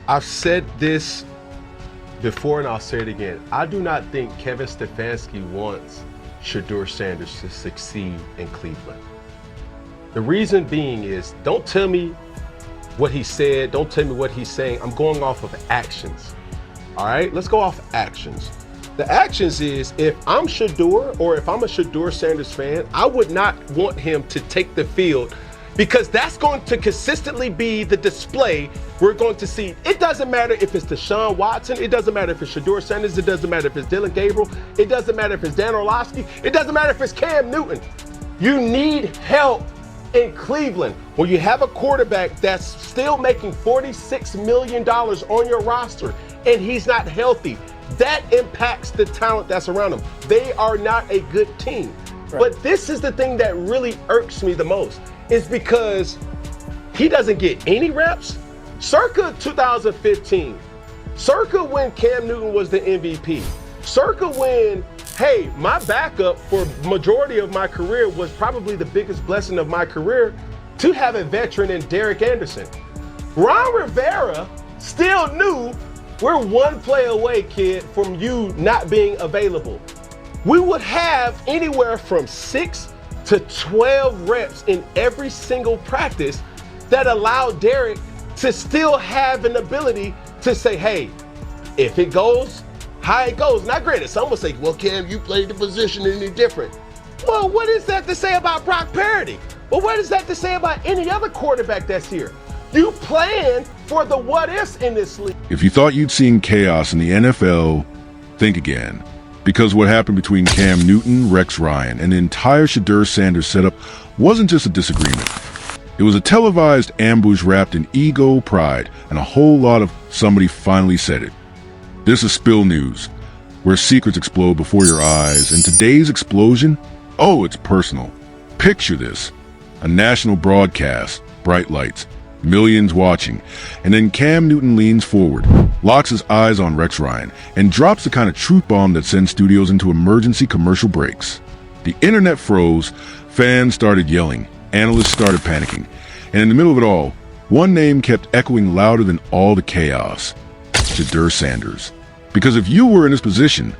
I've said this before and I'll say it again. I do not think Kevin Stefanski wants Shedeur Sanders to succeed in Cleveland. The reason being is, don't tell me what he said, don't tell me what he's saying. I'm going off of actions. All right, let's go off actions. The actions is, if I'm Shedeur, or if I'm a Shedeur Sanders fan, I would not want him to take the field, because that's going to consistently be the display we're going to see. It doesn't matter if it's Deshaun Watson, it doesn't matter if it's Shedeur Sanders, it doesn't matter if it's Dylan Gabriel, it doesn't matter if it's Dan Orlovsky, it doesn't matter if it's Cam Newton. You need help in Cleveland. When you have a quarterback that's still making $46 million on your roster and he's not healthy, that impacts the talent that's around him. They are not a good team. Right. But this is the thing that really irks me the most, is because he doesn't get any reps. Circa 2015, circa when Cam Newton was the MVP, circa when, hey, my backup for majority of my career was probably the biggest blessing of my career, to have a veteran in Derek Anderson. Ron Rivera still knew, we're one play away, kid, from you not being available. We would have anywhere from 6 to 12 reps in every single practice that allowed Derek to still have an ability to say, hey, if it goes, how it goes. Now granted, some will say, well, Cam, you played the position any different. Well, what is that to say about Brock Purdy? Well, what is that to say about any other quarterback that's here? You plan for the what ifs in this league. If you thought you'd seen chaos in the NFL, think again. Because what happened between Cam Newton, Rex Ryan, and the entire Shedeur Sanders setup wasn't just a disagreement. It was a televised ambush wrapped in ego, pride, and a whole lot of somebody finally said it. This is Spill News, where secrets explode before your eyes, and today's explosion? Oh, it's personal. Picture this. A national broadcast, bright lights, millions watching, and then Cam Newton leans forward, locks his eyes on Rex Ryan, and drops the kind of truth bomb that sends studios into emergency commercial breaks. The internet froze, fans started yelling, analysts started panicking, and in the middle of it all, one name kept echoing louder than all the chaos: Shedeur Sanders. Because if you were in his position,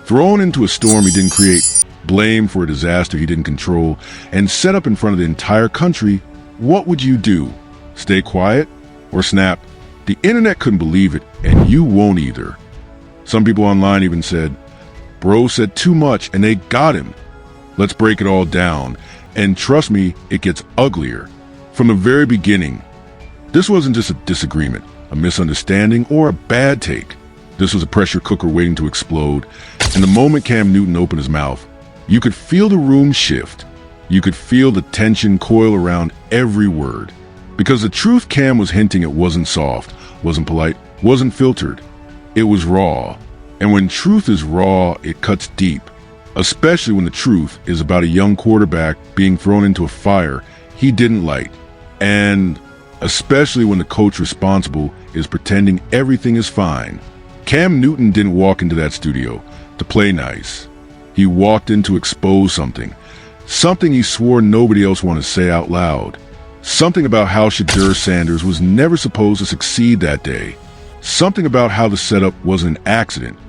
thrown into a storm he didn't create, blamed for a disaster he didn't control, and set up in front of the entire country, what would you do? Stay quiet or snap? The internet couldn't believe it, and you won't either. Some people online even said, bro said too much and they got him. Let's break it all down. And trust me, it gets uglier. From the very beginning, this wasn't just a disagreement, a misunderstanding, or a bad take. This was a pressure cooker waiting to explode. And the moment Cam Newton opened his mouth, you could feel the room shift. You could feel the tension coil around every word. Because the truth Cam was hinting at wasn't soft, wasn't polite, wasn't filtered. It was raw. And when truth is raw, it cuts deep. Especially when the truth is about a young quarterback being thrown into a fire he didn't light. And especially when the coach responsible is pretending everything is fine. Cam Newton didn't walk into that studio to play nice. He walked in to expose something. Something he swore nobody else wanted to say out loud. Something about how Shedeur Sanders was never supposed to succeed that day. Something about how the setup wasn't an accident.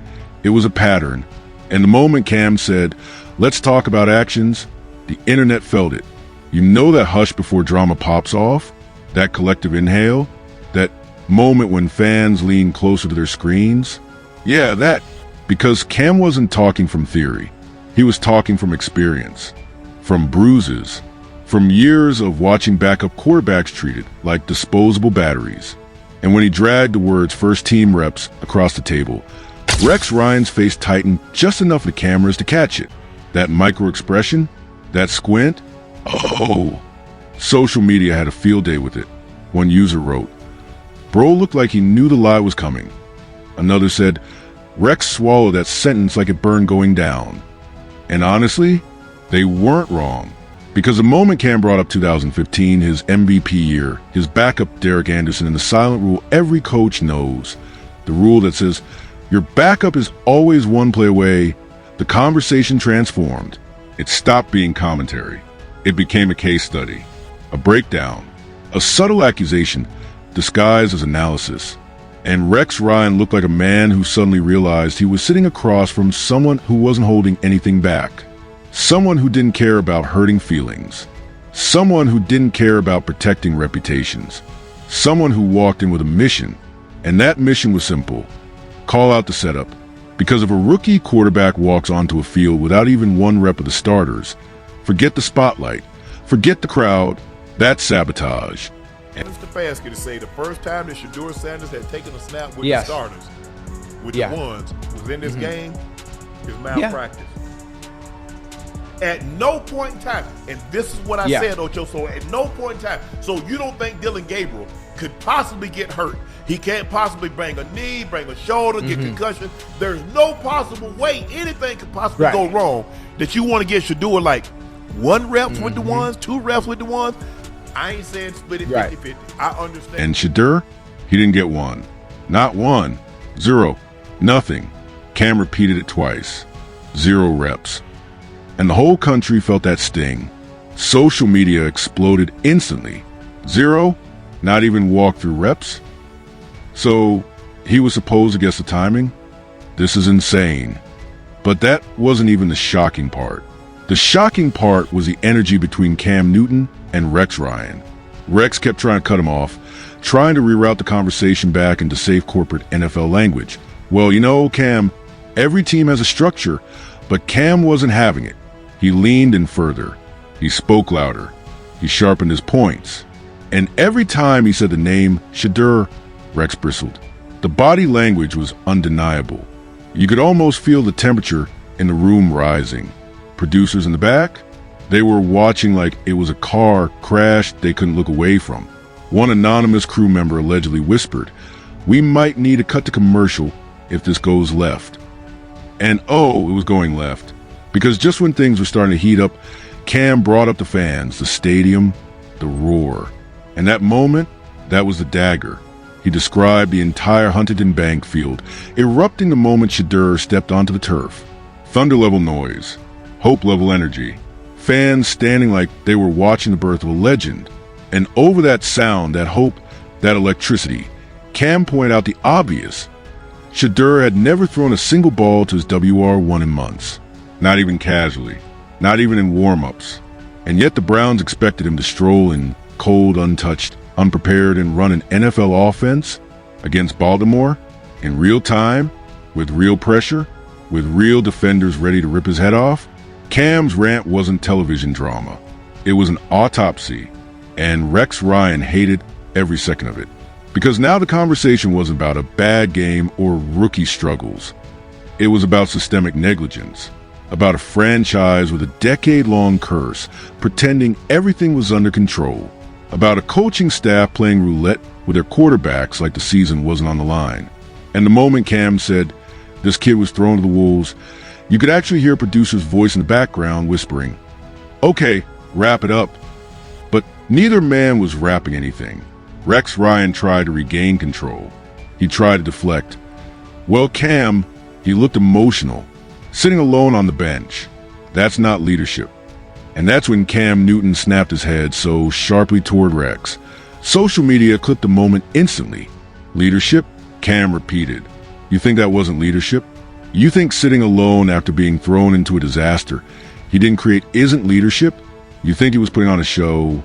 It was a pattern. And the moment Cam said, let's talk about actions, the internet felt it. You know that hush before drama pops off? That collective inhale? That moment when fans lean closer to their screens? Yeah, that. Because Cam wasn't talking from theory. He was talking from experience. From bruises. From years of watching backup quarterbacks treated like disposable batteries. And when he dragged the words first team reps across the table, Rex Ryan's face tightened just enough for the cameras to catch it. That micro-expression, that squint, oh. Social media had a field day with it. One user wrote, bro looked like he knew the lie was coming. Another said, Rex swallowed that sentence like it burned going down. And honestly, they weren't wrong. Because the moment Cam brought up 2015, his MVP year, his backup Derek Anderson, and the silent rule every coach knows, the rule that says, your backup is always one play away, the conversation transformed. It stopped being commentary. It became a case study, a breakdown, a subtle accusation disguised as analysis. And Rex Ryan looked like a man who suddenly realized he was sitting across from someone who wasn't holding anything back. Someone who didn't care about hurting feelings. Someone who didn't care about protecting reputations. Someone who walked in with a mission. And that mission was simple. Call out the setup. Because if a rookie quarterback walks onto a field without even one rep of the starters, forget the spotlight, forget the crowd, that's sabotage. Mr. Stefanski to say the first time that Shedeur Sanders had taken a snap with Yes. the starters, with Yeah. the ones, was in this game, is malpractice. At no point in time, and this is what I Yeah. said, Ocho, so at no point in time, so you don't think Dylan Gabriel could possibly get hurt. He can't possibly bring a knee, bring a shoulder, get concussion. There's no possible way anything could possibly go wrong that you want to get Shedeur like one reps with the ones, two reps with the ones. I ain't saying split it 50-50. I understand. And Shedeur, he didn't get one. Not one. Zero. Nothing. Cam repeated it twice. 0 reps. And the whole country felt that sting. Social media exploded instantly. 0? Not even walk-through reps? So, he was supposed to guess the timing? This is insane. But that wasn't even the shocking part. The shocking part was the energy between Cam Newton and Rex Ryan. Rex kept trying to cut him off, trying to reroute the conversation back into safe corporate NFL language. Well, you know, Cam, every team has a structure, but Cam wasn't having it. He leaned in further. He spoke louder. He sharpened his points. And every time he said the name Shedeur, Rex bristled. The body language was undeniable. You could almost feel the temperature in the room rising. Producers in the back, they were watching like it was a car crash they couldn't look away from. One anonymous crew member allegedly whispered, "We might need to cut to commercial if this goes left." And oh, it was going left. Because just when things were starting to heat up, Cam brought up the fans, the stadium, the roar. And that moment, that was the dagger. He described the entire Huntington Bank field, erupting the moment Shedeur stepped onto the turf. Thunder-level noise, hope-level energy, fans standing like they were watching the birth of a legend. And over that sound, that hope, that electricity, Cam pointed out the obvious. Shedeur had never thrown a single ball to his WR1 in months. Not even casually, not even in warm-ups. And yet the Browns expected him to stroll in cold, untouched, unprepared, and run an NFL offense against Baltimore in real time, with real pressure, with real defenders ready to rip his head off. Cam's rant wasn't television drama. It was an autopsy, and Rex Ryan hated every second of it. Because now the conversation wasn't about a bad game or rookie struggles. It was about systemic negligence, about a franchise with a decade-long curse, pretending everything was under control, about a coaching staff playing roulette with their quarterbacks like the season wasn't on the line. And the moment Cam said, "This kid was thrown to the wolves," you could actually hear a producer's voice in the background whispering, "Okay, wrap it up." But neither man was wrapping anything. Rex Ryan tried to regain control. He tried to deflect. Well, Cam, he looked emotional, sitting alone on the bench. That's not leadership. And that's when Cam Newton snapped his head so sharply toward Rex. Social media clipped the moment instantly. Leadership? Cam repeated. You think that wasn't leadership? You think sitting alone after being thrown into a disaster he didn't create isn't leadership? You think he was putting on a show?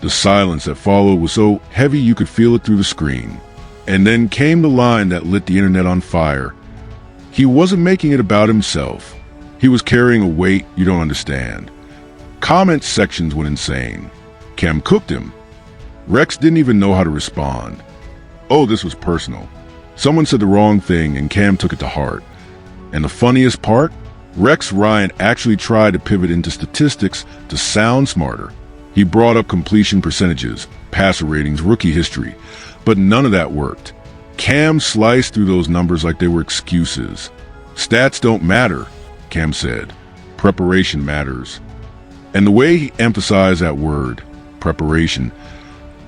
The silence that followed was so heavy you could feel it through the screen. And then came the line that lit the internet on fire. He wasn't making it about himself. He was carrying a weight you don't understand. Comment sections went insane. Cam cooked him. Rex didn't even know how to respond. Oh, this was personal. Someone said the wrong thing and Cam took it to heart. And the funniest part? Rex Ryan actually tried to pivot into statistics to sound smarter. He brought up completion percentages, passer ratings, rookie history, but none of that worked. Cam sliced through those numbers like they were excuses. Stats don't matter, Cam said. Preparation matters. And the way he emphasized that word, preparation,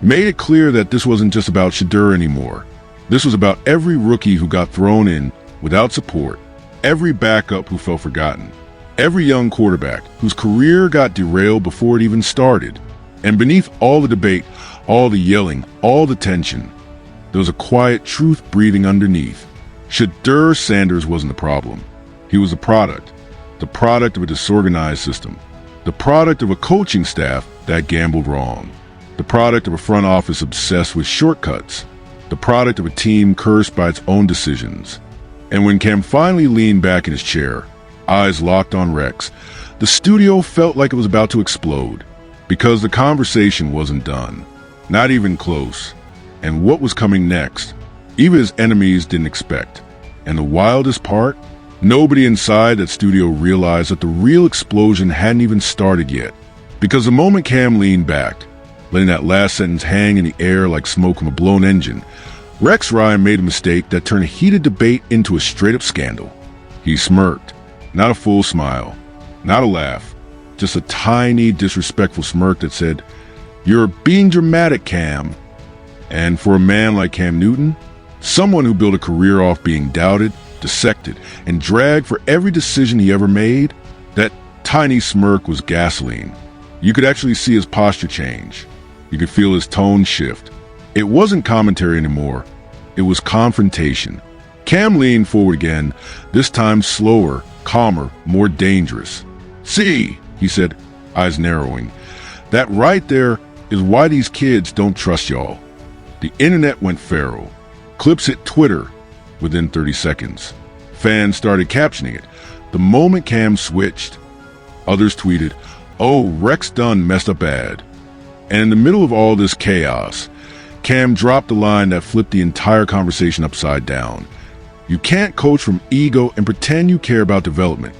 made it clear that this wasn't just about Shedeur anymore. This was about every rookie who got thrown in without support, every backup who felt forgotten, every young quarterback whose career got derailed before it even started. And beneath all the debate, all the yelling, all the tension, there was a quiet truth breathing underneath. Shedeur Sanders wasn't the problem. He was the product of a disorganized system, the product of a coaching staff that gambled wrong, the product of a front office obsessed with shortcuts, the product of a team cursed by its own decisions. And when Cam finally leaned back in his chair, eyes locked on Rex, the studio felt like it was about to explode, because the conversation wasn't done, not even close, and what was coming next, even his enemies didn't expect. And the wildest part, nobody inside that studio realized that the real explosion hadn't even started yet, because the moment Cam leaned back, letting that last sentence hang in the air like smoke from a blown engine, Rex Ryan made a mistake that turned a heated debate into a straight-up scandal. He smirked, not a full smile, not a laugh, just a tiny, disrespectful smirk that said, "You're being dramatic, Cam." And for a man like Cam Newton, someone who built a career off being doubted, dissected, and dragged for every decision he ever made, that tiny smirk was gasoline. You could actually see his posture change. You could feel his tone shift. It wasn't commentary anymore. It was confrontation. Cam leaned forward again, this time slower, calmer, more dangerous. "See," he said, eyes narrowing, "that right there is why these kids don't trust y'all." The internet went feral. Clips hit Twitter within 30 seconds. Fans started captioning it. The moment Cam switched, others tweeted, "Oh, Rex done messed up bad." And in the middle of all this chaos, Cam dropped a line that flipped the entire conversation upside down. "You can't coach from ego and pretend you care about development."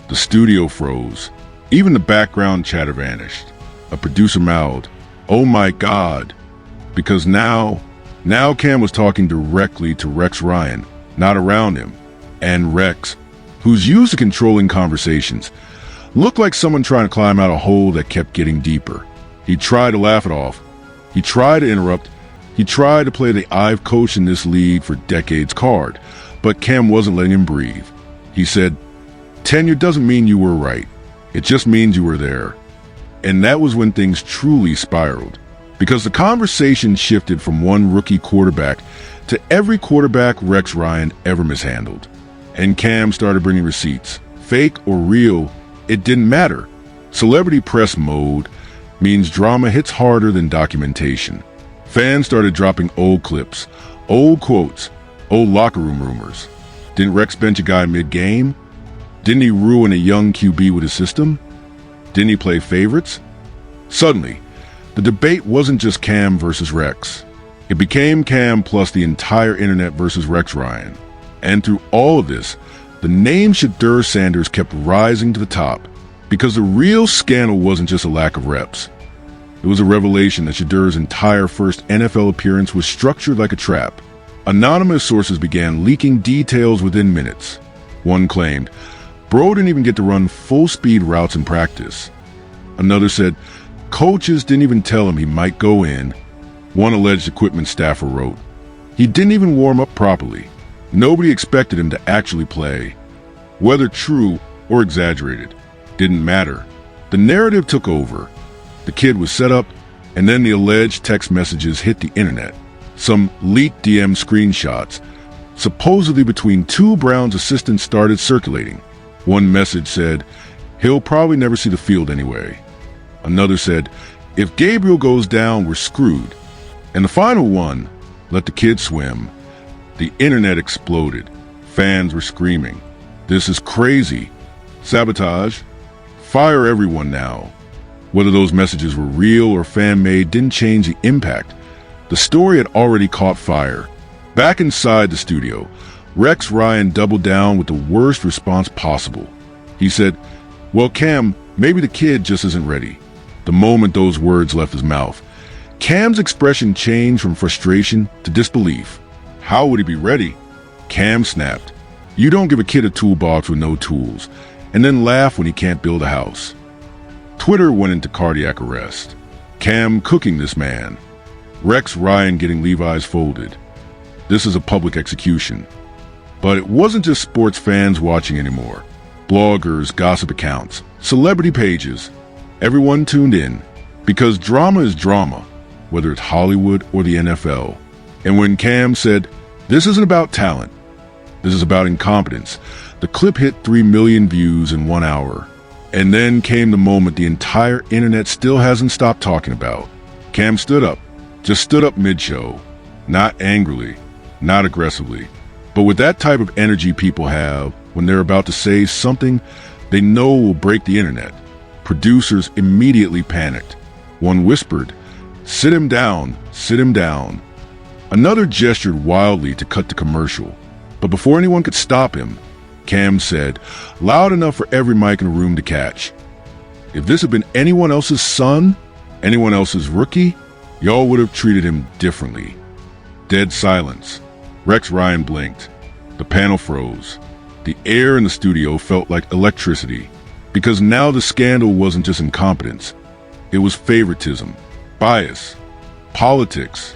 The studio froze. Even the background chatter vanished. A producer mouthed, "Oh my God." Because now Cam was talking directly to Rex Ryan, not around him. And Rex, who's used to controlling conversations, looked like someone trying to climb out a hole that kept getting deeper. He tried to laugh it off. He tried to interrupt. He tried to play the "I've coached in this league for decades" card, but Cam wasn't letting him breathe. He said, "Tenure doesn't mean you were right. It just means you were there." And that was when things truly spiraled, because the conversation shifted from one rookie quarterback to every quarterback Rex Ryan ever mishandled. And Cam started bringing receipts. Fake or real, it didn't matter. Celebrity press mode means drama hits harder than documentation. Fans started dropping old clips, old quotes, old locker room rumors. Didn't Rex bench a guy mid-game? Didn't he ruin a young QB with his system? Didn't he play favorites? Suddenly, the debate wasn't just Cam versus Rex. It became Cam plus the entire internet versus Rex Ryan. And through all of this, the name Shedeur Sanders kept rising to the top, because the real scandal wasn't just a lack of reps. It was a revelation that Shedeur's entire first NFL appearance was structured like a trap. Anonymous sources began leaking details within minutes. One claimed, "Bro didn't even get to run full-speed routes in practice." Another said, "Coaches didn't even tell him he might go in." One alleged equipment staffer wrote, "He didn't even warm up properly. Nobody expected him to actually play." Whether true or exaggerated, didn't matter. The narrative took over. The kid was set up, and then the alleged text messages hit the internet. Some leaked DM screenshots, supposedly between two Browns assistants, started circulating. One message said, "He'll probably never see the field anyway." Another said, "If Gabriel goes down, we're screwed." And the final one, "Let the kid swim." The internet exploded. Fans were screaming, "This is crazy. Sabotage. Fire everyone now." Whether those messages were real or fan-made didn't change the impact. The story had already caught fire. Back inside the studio, Rex Ryan doubled down with the worst response possible. He said, "Well, Cam, maybe the kid just isn't ready." The moment those words left his mouth, Cam's expression changed from frustration to disbelief. How would he be ready? Cam snapped, "You don't give a kid a toolbox with no tools, and then laugh when he can't build a house." Twitter went into cardiac arrest. Cam cooking this man. Rex Ryan getting Levi's folded. This is a public execution. But it wasn't just sports fans watching anymore. Bloggers, gossip accounts, celebrity pages. Everyone tuned in, because drama is drama, whether it's Hollywood or the NFL. And when Cam said, "This isn't about talent, this is about incompetence," the clip hit 3 million views in 1 hour. And then came the moment the entire internet still hasn't stopped talking about. Cam stood up, just stood up mid-show, not angrily, not aggressively, but with that type of energy people have when they're about to say something they know will break the internet. Producers immediately panicked. One whispered, "Sit him down, sit him down." Another gestured wildly to cut the commercial. But before anyone could stop him, Cam said, loud enough for every mic in the room to catch, "If this had been anyone else's son, anyone else's rookie, y'all would have treated him differently." Dead silence. Rex Ryan blinked. The panel froze. The air in the studio felt like electricity, because now the scandal wasn't just incompetence. It was favoritism, bias, politics,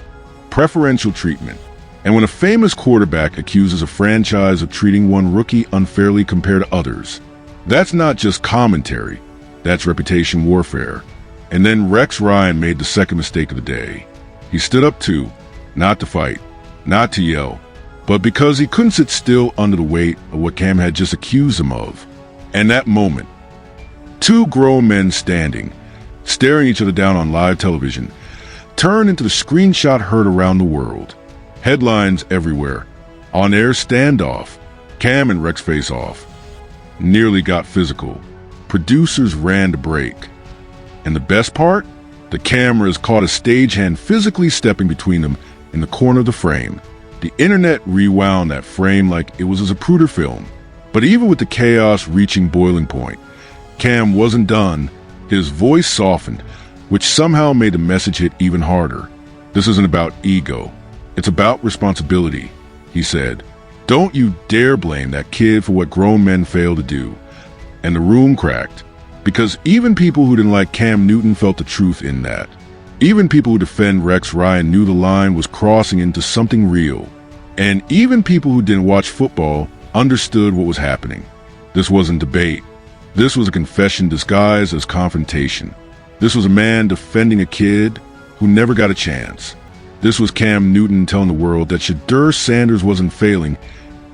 preferential treatment. And when a famous quarterback accuses a franchise of treating one rookie unfairly compared to others, that's not just commentary, that's reputation warfare. And then Rex Ryan made the second mistake of the day. He stood up too, not to fight, not to yell, but because he couldn't sit still under the weight of what Cam had just accused him of. And that moment, 2 grown men standing, staring each other down on live television, turned into the screenshot heard around the world. Headlines everywhere. On-air standoff. Cam and Rex face off. Nearly got physical. Producers ran to break. And the best part? The cameras caught a stagehand physically stepping between them in the corner of the frame. The internet rewound that frame like it was a Zapruder film. But even with the chaos reaching boiling point, Cam wasn't done. His voice softened, which somehow made the message hit even harder. "This isn't about ego. It's about responsibility," he said. "Don't you dare blame that kid for what grown men fail to do." And the room cracked, because even people who didn't like Cam Newton felt the truth in that. Even people who defend Rex Ryan knew the line was crossing into something real. And even people who didn't watch football understood what was happening. This wasn't debate. This was a confession disguised as confrontation. This was a man defending a kid who never got a chance. This was Cam Newton telling the world that Shedeur Sanders wasn't failing,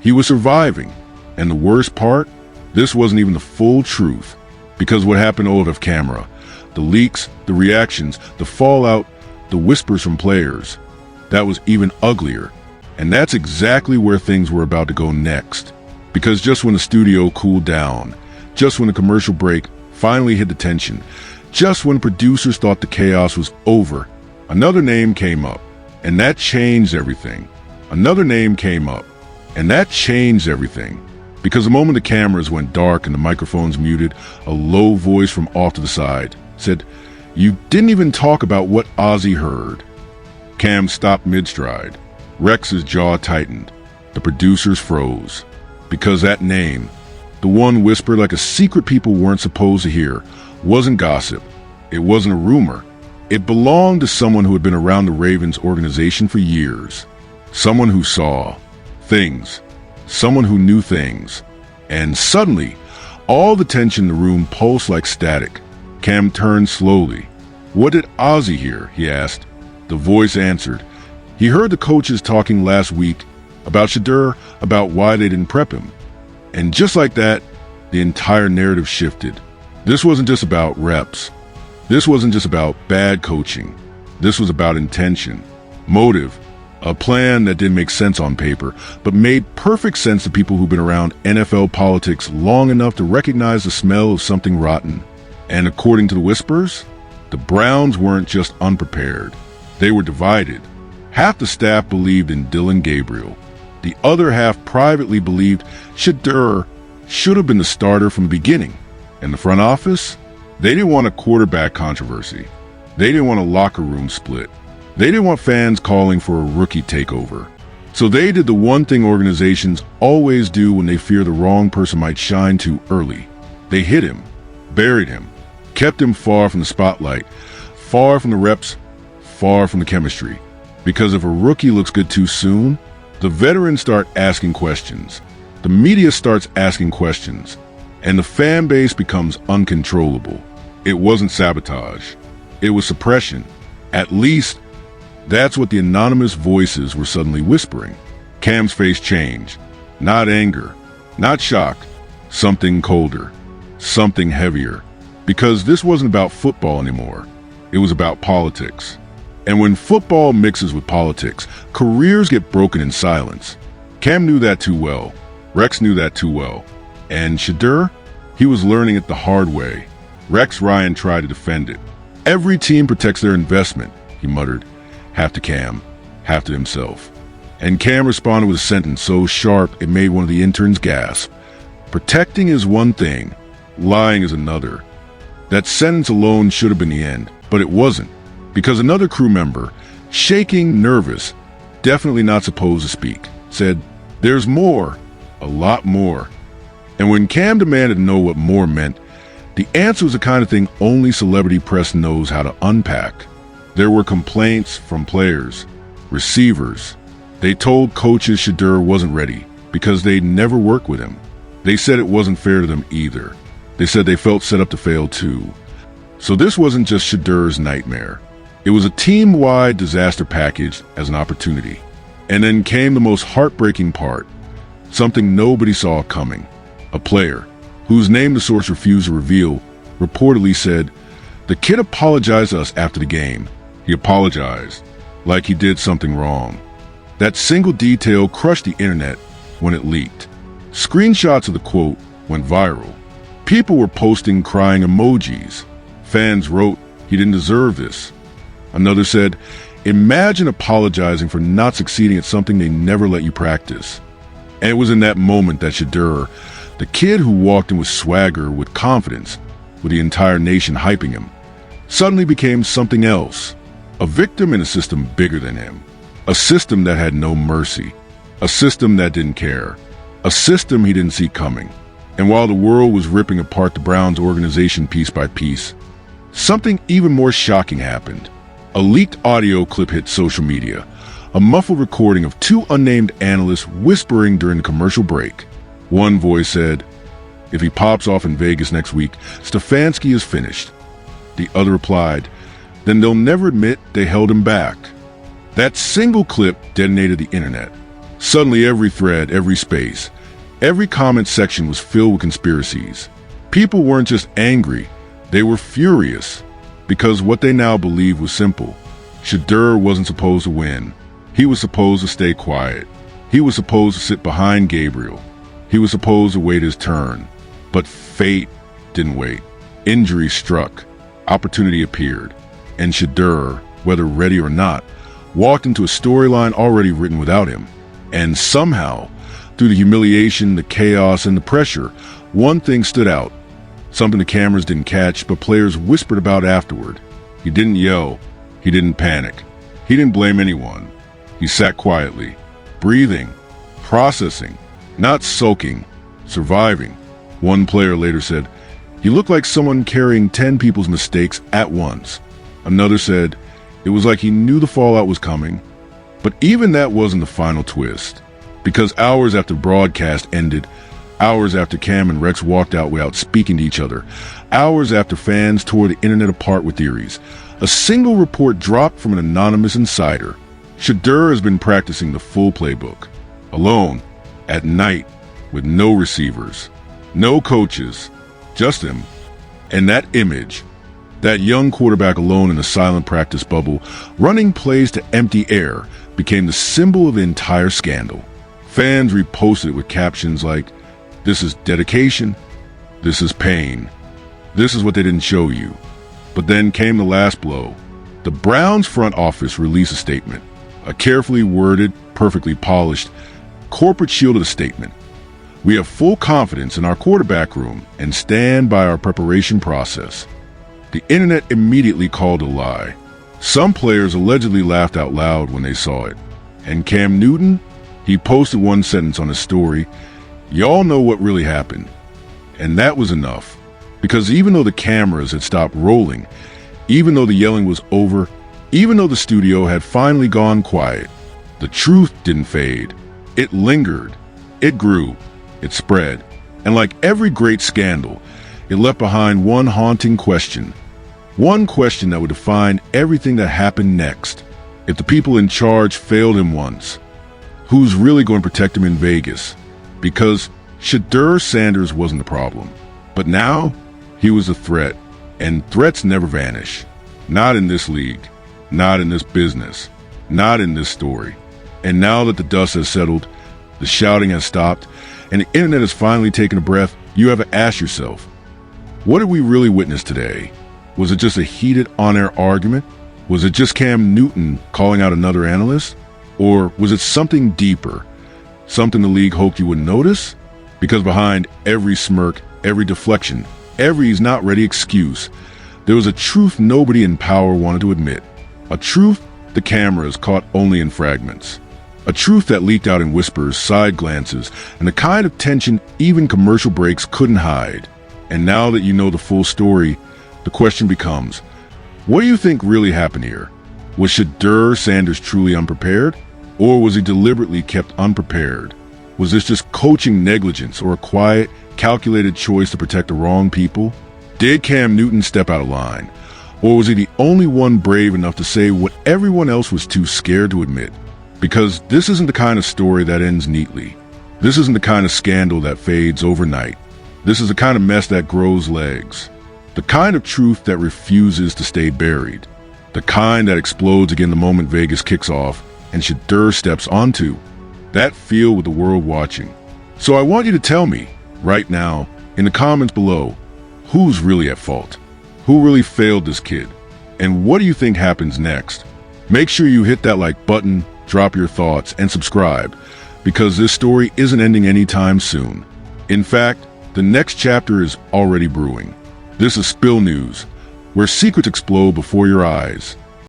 he was surviving. And the worst part, this wasn't even the full truth. Because what happened off camera, the leaks, the reactions, the fallout, the whispers from players, that was even uglier. And that's exactly where things were about to go next. Because just when the studio cooled down, just when the commercial break finally hit the tension, just when producers thought the chaos was over, another name came up. And that changed everything. Another name came up. And that changed everything. Because the moment the cameras went dark and the microphones muted, a low voice from off to the side said, "You didn't even talk about what Ozzy heard." Cam stopped mid-stride. Rex's jaw tightened. The producers froze. Because that name, the one whispered like a secret people weren't supposed to hear, wasn't gossip. It wasn't a rumor. It belonged to someone who had been around the Ravens organization for years. Someone who saw things. Someone who knew things. And suddenly, all the tension in the room pulsed like static. Cam turned slowly. "What did Ozzy hear?" he asked. The voice answered. He heard the coaches talking last week about Shedeur, about why they didn't prep him. And just like that, the entire narrative shifted. This wasn't just about reps. This wasn't just about bad coaching. This was about intention, motive, a plan that didn't make sense on paper, but made perfect sense to people who've been around NFL politics long enough to recognize the smell of something rotten. And according to the whispers, the Browns weren't just unprepared. They were divided. Half the staff believed in Dillon Gabriel. The other half privately believed Shedeur should have been the starter from the beginning. And the front office? They didn't want a quarterback controversy. They didn't want a locker room split. They didn't want fans calling for a rookie takeover. So they did the one thing organizations always do when they fear the wrong person might shine too early. They hid him, buried him, kept him far from the spotlight, far from the reps, far from the chemistry. Because if a rookie looks good too soon, the veterans start asking questions. The media starts asking questions. And the fan base becomes uncontrollable. It wasn't sabotage. It was suppression. At least That's what the anonymous voices were suddenly whispering. Cam's face changed. Not anger, not shock, something colder, something heavier. Because this wasn't about football anymore. It was about politics. And when football mixes with politics, careers get broken in silence. Cam knew that too well. Rex knew that too well. And Shedeur? He was learning it the hard way. Rex Ryan tried to defend it. Every team protects their investment, he muttered. Half to Cam, half to himself. And Cam responded with a sentence so sharp it made one of the interns gasp. Protecting is one thing, lying is another. That sentence alone should have been the end, but it wasn't, because another crew member, shaking, nervous, definitely not supposed to speak, said, "There's more, a lot more." And when Cam demanded to know what more meant, the answer was the kind of thing only celebrity press knows how to unpack. There were complaints from players, receivers. They told coaches Shedeur wasn't ready because they'd never worked with him. They said it wasn't fair to them either. They said they felt set up to fail too. So this wasn't just Shedeur's nightmare. It was a team-wide disaster package as an opportunity. And then came the most heartbreaking part, something nobody saw coming. A player, whose name the source refused to reveal, reportedly said, "The kid apologized to us after the game. He apologized, like he did something wrong." That single detail crushed the internet when it leaked. Screenshots of the quote went viral. People were posting crying emojis. Fans wrote, "He didn't deserve this." Another said, "Imagine apologizing for not succeeding at something they never let you practice." And it was in that moment that Shedeur, the kid who walked in with swagger, with confidence, with the entire nation hyping him, suddenly became something else. A victim in a system bigger than him. A system that had no mercy. A system that didn't care. A system he didn't see coming. And while the world was ripping apart the Browns organization piece by piece, something even more shocking happened. A leaked audio clip hit social media. A muffled recording of two unnamed analysts whispering during the commercial break. One voice said, "If he pops off in Vegas next week, Stefanski is finished." The other replied, "Then they'll never admit they held him back." That single clip detonated the internet. Suddenly every thread, every space, every comment section was filled with conspiracies. People weren't just angry, they were furious. Because what they now believed was simple. Shedeur wasn't supposed to win. He was supposed to stay quiet. He was supposed to sit behind Gabriel. He was supposed to wait his turn. But fate didn't wait. Injury struck. Opportunity appeared. And Shedeur, whether ready or not, walked into a storyline already written without him. And somehow, through the humiliation, the chaos, and the pressure, one thing stood out. Something the cameras didn't catch, but players whispered about afterward. He didn't yell. He didn't panic. He didn't blame anyone. He sat quietly, breathing, processing, not sulking, surviving. One player later said, "He looked like someone carrying 10 people's mistakes at once." Another said, "It was like he knew the fallout was coming." But even that wasn't the final twist. Because hours after the broadcast ended, hours after Cam and Rex walked out without speaking to each other, hours after fans tore the internet apart with theories, a single report dropped from an anonymous insider. Shedeur has been practicing the full playbook. Alone, at night, with no receivers, no coaches, just him. And that image, that young quarterback alone in a silent practice bubble, running plays to empty air, became the symbol of the entire scandal. Fans reposted it with captions like, "This is dedication. This is pain. This is what they didn't show you." But then came the last blow. The Browns front office released a statement, a carefully worded, perfectly polished, corporate shielded statement. "We have full confidence in our quarterback room and stand by our preparation process." The internet immediately called a lie. Some players allegedly laughed out loud when they saw it. And Cam Newton? He posted one sentence on his story, "Y'all know what really happened." And that was enough. Because even though the cameras had stopped rolling, even though the yelling was over, even though the studio had finally gone quiet, the truth didn't fade. It lingered. It grew. It spread. And like every great scandal, it left behind one haunting question. One question that would define everything that happened next. If the people in charge failed him once, who's really going to protect him in Vegas? Because Shedeur Sanders wasn't the problem. But now, he was a threat. And threats never vanish. Not in this league. Not in this business. Not in this story. And now that the dust has settled, the shouting has stopped, and the internet has finally taken a breath, you have to ask yourself, what did we really witness today? Was it just a heated on-air argument? Was it just Cam Newton calling out another analyst? Or was it something deeper? Something the league hoped you wouldn't notice? Because behind every smirk, every deflection, every "he's not ready" excuse, there was a truth nobody in power wanted to admit. A truth the cameras caught only in fragments. A truth that leaked out in whispers, side glances, and the kind of tension even commercial breaks couldn't hide. And now that you know the full story, the question becomes, what do you think really happened here? Was Shedeur Sanders truly unprepared? Or was he deliberately kept unprepared? Was this just coaching negligence or a quiet, calculated choice to protect the wrong people? Did Cam Newton step out of line? Or was he the only one brave enough to say what everyone else was too scared to admit? Because this isn't the kind of story that ends neatly. This isn't the kind of scandal that fades overnight. This is the kind of mess that grows legs. The kind of truth that refuses to stay buried. The kind that explodes again the moment Vegas kicks off and Shedeur steps onto that field with the world watching. So I want you to tell me, right now, in the comments below, who's really at fault? Who really failed this kid? And what do you think happens next? Make sure you hit that like button, drop your thoughts, and subscribe, because this story isn't ending anytime soon. In fact, the next chapter is already brewing. This is Spill News, where secrets explode before your eyes.